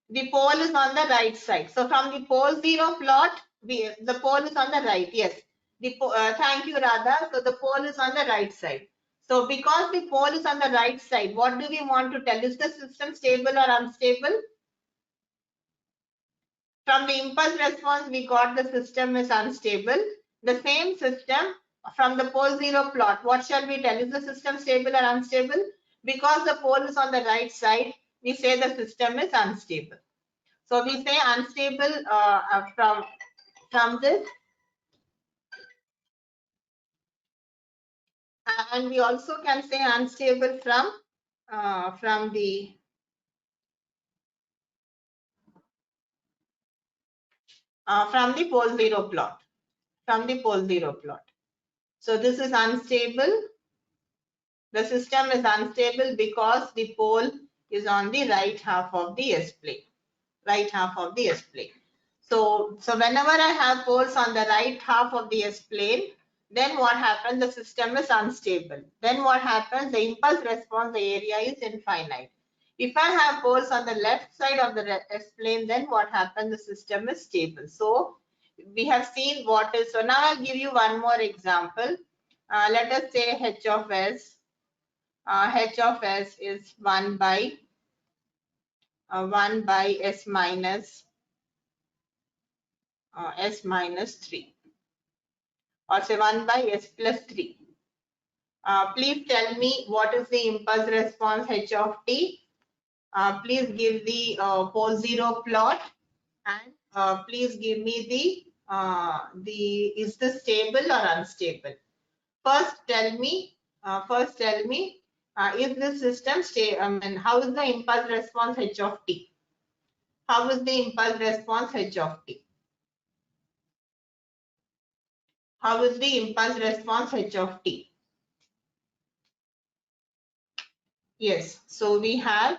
The pole is on the right side. So from the pole 0 plot, the pole is on the right. Yes. Thank you, Radha. So the pole is on the right side. So because the pole is on the right side, what do we want to tell? Is the system stable or unstable? From the impulse response, we got the system is unstable. The same system from the pole 0 plot, what shall we tell? Is the system stable or unstable? Because the pole is on the right side, we say the system is unstable. So we say unstable from this, and we also can say unstable from the pole 0 plot. From the pole 0 plot. So this is unstable. The system is unstable because the pole is on the right half of the S plane. Right half of the S plane. So whenever I have poles on the right half of the S plane, then what happens? The system is unstable. Then what happens? The impulse response, the area is infinite. If I have poles on the left side of the S plane, then what happens? The system is stable. So we have seen what is. So now I'll give you one more example. Let us say H of S. H of S is 1 by S minus S minus 3, or say 1 by S plus 3. Please tell me what is the impulse response H of t. Please give the pole 0 plot, and please give me the is this stable or unstable. First tell me is this system and how is the impulse response H of t? How is the impulse response H of t? How is the impulse response H of t? Yes, so we have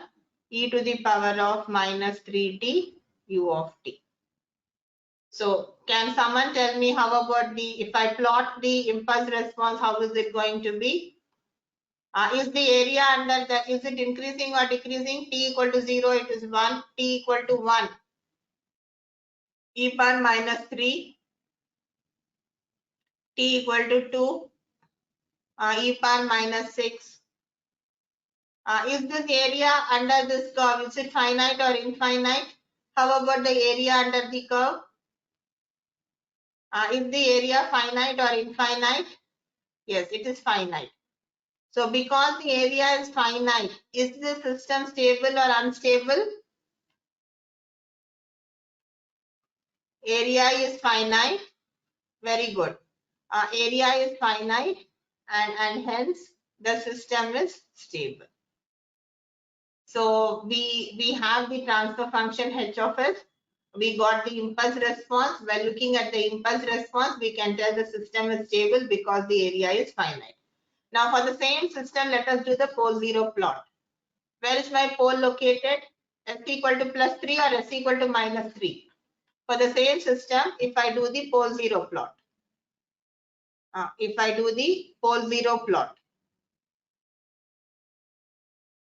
e to the power of minus 3t u of t. So can someone tell me how about if I plot the impulse response, how is it going to be? Is the area under is it increasing or decreasing? T equal to 0, it is 1. T equal to 1, e power minus 3. T equal to 2, e power minus 6. Is this area under this curve, is it finite or infinite? How about the area under the curve? Is the area finite or infinite? Yes, it is finite. So because the area is finite, is the system stable or unstable? Area is finite. Very good. Area is finite, and hence the system is stable. So we have the transfer function H of S. We got the impulse response. By looking at the impulse response, we can tell the system is stable because the area is finite. Now for the same system, let us do the pole 0 plot. Where is my pole located? S equal to plus 3 or S equal to minus 3? For the same system, if I do the pole 0 plot. If I do the pole 0 plot.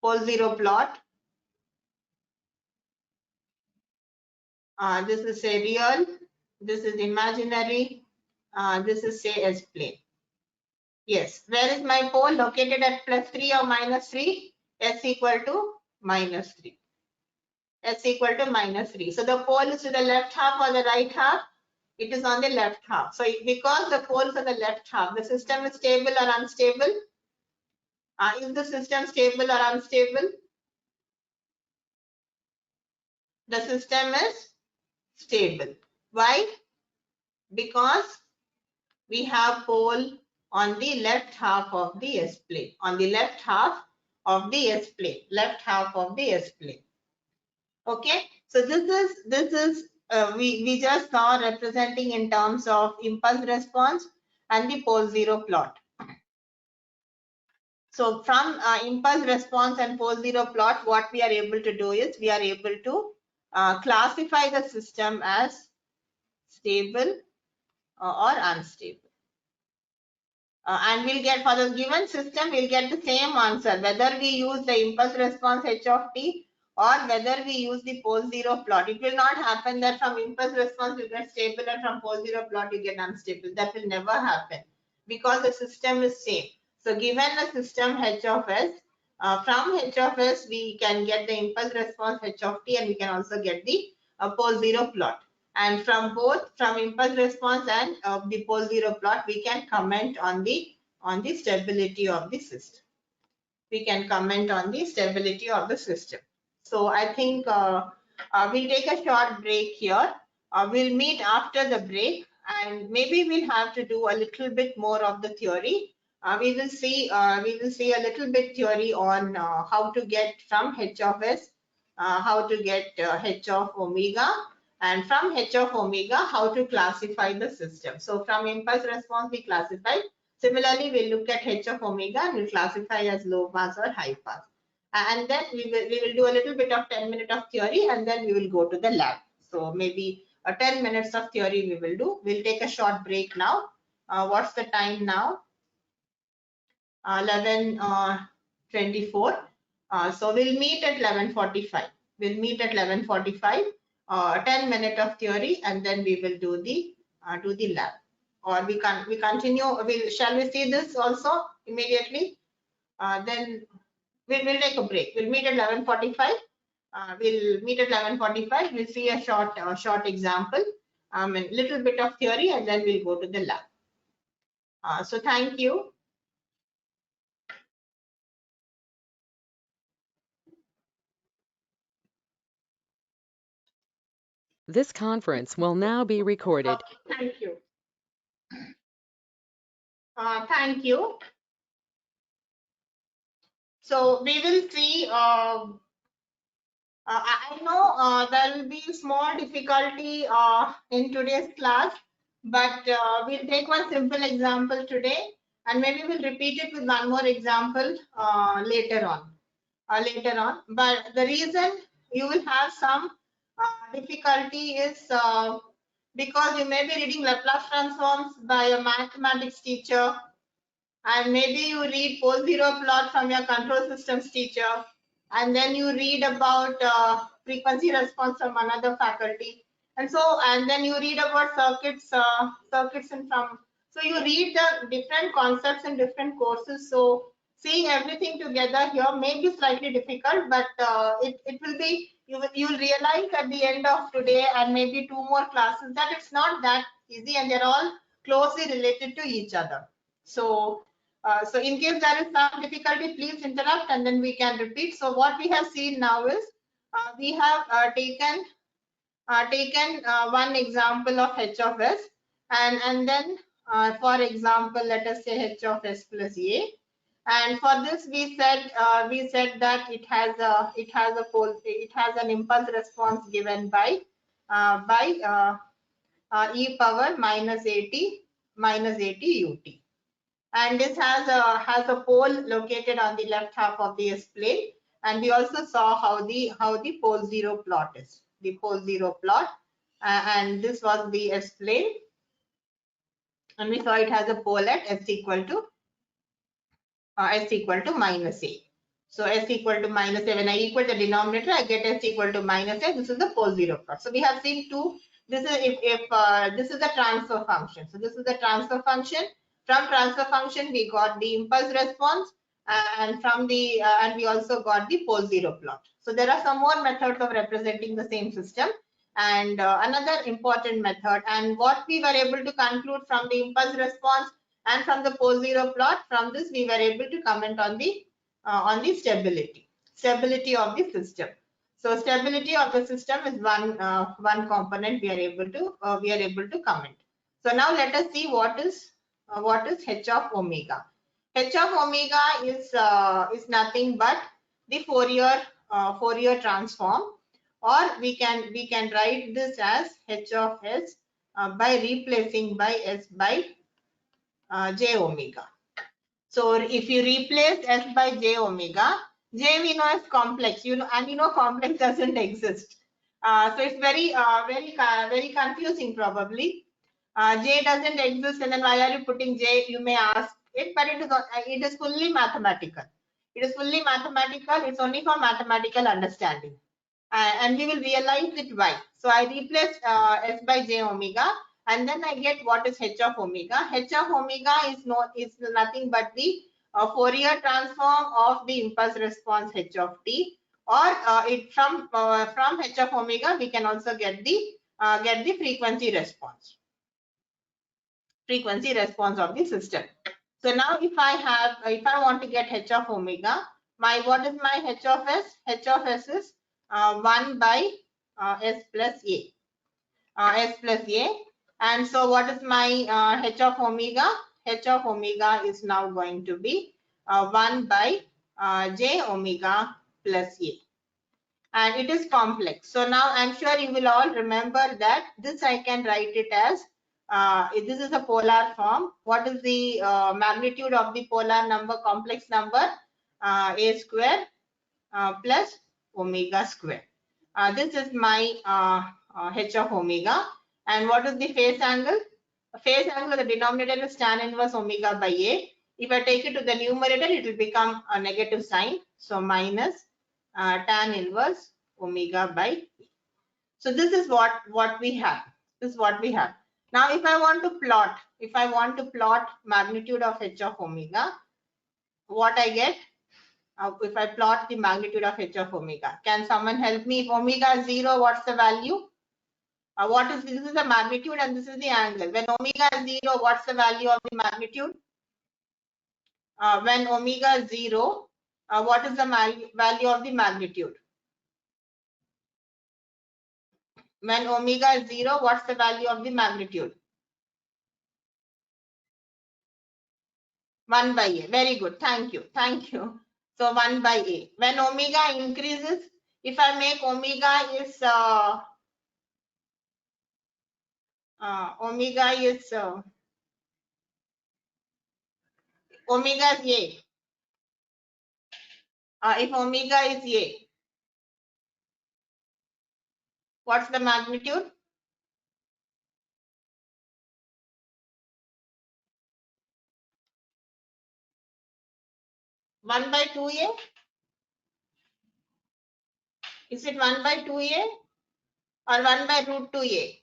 Pole 0 plot. This is a real. This is imaginary. This is say S plane. Yes. Where is my pole located at plus 3 or minus 3? S equal to minus 3. S equal to minus 3. So the pole is to the left half or the right half? It is on the left half. So because the pole is on the left half, the system is stable or unstable? Is the system stable or unstable? The system is stable. Why? Because we have pole on the left half of the S plane. On the left half of the S plane. Left half of the S plane. Okay. So this is we just saw representing in terms of impulse response and the pole 0 plot. So from impulse response and pole 0 plot, what we are able to do is we are able to classify the system as stable or unstable. And we'll get, for the given system, we'll get the same answer, whether we use the impulse response h of t or whether we use the pole zero plot. It will not happen that from impulse response you get stable and from pole zero plot you get unstable. That will never happen because the system is same. So given a system h of s, from h of s we can get the impulse response h of t, and we can also get the pole zero plot. And from both, from impulse response and the pole zero plot, we can comment on the stability of the system. We can comment on the stability of the system. So I think we'll take a short break here. We'll meet after the break, and maybe we'll have to do a little bit more of the theory. We will see a little bit theory on how to get from h of s, how to get h of omega, and from h of omega how to classify the system. So from impulse response we classify. Similarly, we'll look at h of omega and we'll classify as low pass or high pass. And then we will do a little bit of 10 minutes of theory, and then we will go to the lab. So maybe 10 minutes of theory we will do. We'll take a short break now. What's the time now? 11:24. So we'll meet at 11:45. We'll meet at 11:45. 10 minutes of theory, and then we will do the lab. Or we continue. Shall we see this also immediately? Then we'll take a break. We'll meet at 11:45. We'll meet at 11:45. We'll see a short example, a little bit of theory, and then we'll go to the lab. So thank you. This conference will now be recorded. Thank you. Thank you. So we will see. I know there will be small difficulty in today's class, but we'll take one simple example today, and maybe we'll repeat it with one more example later on. But the reason you will have some difficulty is because you may be reading Laplace transforms by a mathematics teacher, and maybe you read pole zero plot from your control systems teacher, and then you read about frequency response from another faculty, and then you read about circuits and so you read the different concepts in different courses. So seeing everything together here may be slightly difficult, but it will be, you'll realize at the end of today and maybe 2 more classes that it's not that easy, and they're all closely related to each other. So in case there is some difficulty, please interrupt and then we can repeat. So what we have seen now is we have taken one example of h of s, and then for example, let us say h of s plus a. And for this we said that it has an impulse response given by e power minus 80 ut. And this has a pole located on the left half of the S plane. And we also saw how the pole zero plot is. The pole zero plot, and this was the S plane, and we saw it has a pole at S equal to minus a. So S equal to minus a. When I equal the denominator, I get S equal to minus a. This is the pole zero plot. So we have seen two. This is if this is the transfer function. So this is the transfer function. From transfer function, we got the impulse response, and from the and we also got the pole zero plot. So there are some more methods of representing the same system, and another important method. And what we were able to conclude from the impulse response and from the pole zero plot, from this we were able to comment on the stability of the system. So stability of the system is one component we are able to comment. So now let us see what is h of omega. H of omega is nothing but the Fourier transform, or we can write this as h of s by replacing by s by j omega. So if you replace s by j omega, j we know as complex, and complex doesn't exist. So it's very confusing probably. J doesn't exist, and then why are you putting J? You may ask it, but it is fully mathematical. It is fully mathematical. It's only for mathematical understanding, and we will realize it why. So I replace S by J omega, and then I get what is H of omega. H of omega is nothing but the Fourier transform of the impulse response H of t, or it from H of omega we can also get the frequency response of the system. So now if I want to get H of omega, what is my H of S? H of S is 1 by S plus A. And so what is my H of omega? H of omega is now going to be 1 by J omega plus A. And it is complex. So now I'm sure you will all remember that this I can write it as this is a polar form. What is the magnitude of the polar number, complex number? A square plus omega square. This is my H of omega. And what is the phase angle? Phase angle, the denominator is tan inverse omega by A. If I take it to the numerator, it will become a negative sign. So minus tan inverse omega by A. So this is what we have. This is what we have. Now, if I want to plot magnitude of H of omega, what I get? If I plot the magnitude of H of omega, can someone help me? If omega is 0, what's the value? This is the magnitude and this is the angle. When omega is 0, what's the value of the magnitude? When omega is 0, what is the value of the magnitude? When omega is 0, what's the value of the magnitude? 1 by A. Very good. Thank you. Thank you. So 1 by A. When omega increases, if I make omega is omega is A. If omega is A, what's the magnitude? 1 by 2A? Is it 1 by 2A or 1 by root 2A?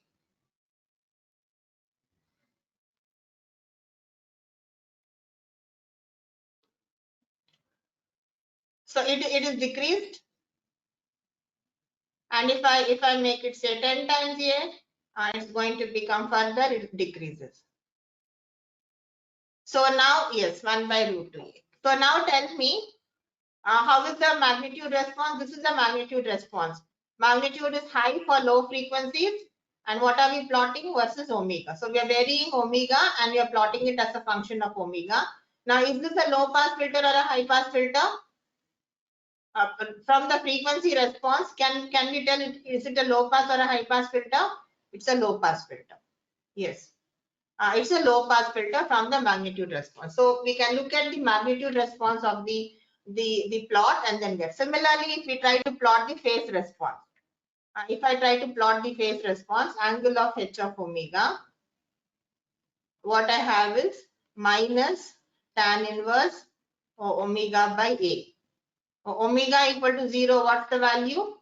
So it is decreased. And if I make it say 10 times A, it's going to become further, it decreases. So now, yes, 1 by root 2A. So now tell me, how is the magnitude response? This is the magnitude response. Magnitude is high for low frequencies. And what are we plotting? Versus omega. So we are varying omega and we are plotting it as a function of omega. Now, is this a low pass filter or a high pass filter? From the frequency response, can we tell is it a low pass or a high pass filter? It's a low pass filter. Yes. It's a low pass filter from the magnitude response. So we can look at the magnitude response of the plot and then get. Similarly, if we try to plot the phase response, if I try to plot the phase response, angle of H of omega, what I have is minus tan inverse omega by A. Omega equal to 0, what's the value?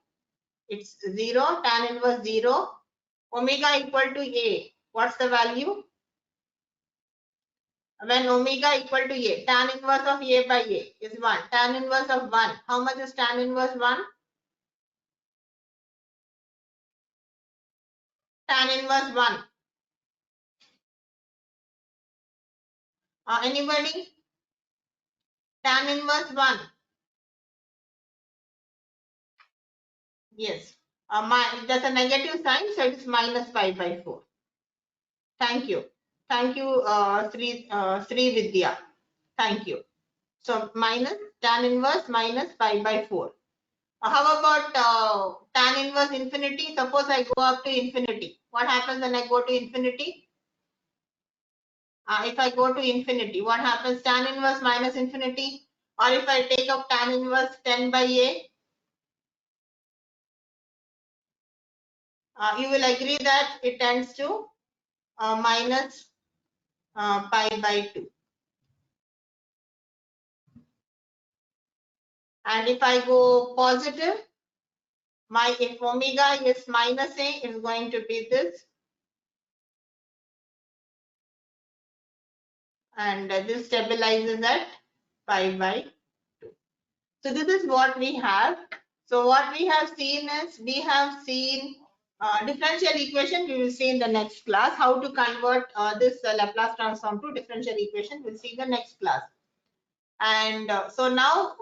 It's 0, tan inverse 0. Omega equal to A, what's the value? When omega equal to A, tan inverse of A by A is 1. Tan inverse of 1, how much is tan inverse 1? Tan inverse 1. Anybody? Tan inverse 1. Yes. There's a negative sign, so it is minus pi by 4. Thank you. Thank you, Sri Vidya. Thank you. So minus tan inverse minus pi by 4. How about tan inverse infinity? Suppose I go up to infinity. What happens when I go to infinity? If I go to infinity, what happens? Tan inverse minus infinity. Or if I take up tan inverse 10 by A, you will agree that it tends to minus pi by 2. And if I go positive, if omega is minus a, it's going to be this. And this stabilizes at pi by 2. So this is what we have. So what we have seen is, we have seen differential equation. We will see in the next class how to convert this Laplace transform to differential equation. We'll see in the next class. And so now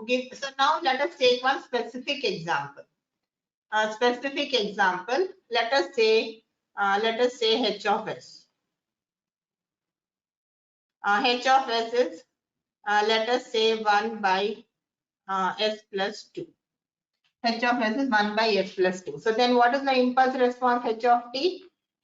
let us take one specific example. A specific example. Let us say h of s. H of s is let us say 1 by s plus 2. H of s is 1 by s plus 2. So then what is the impulse response h of t?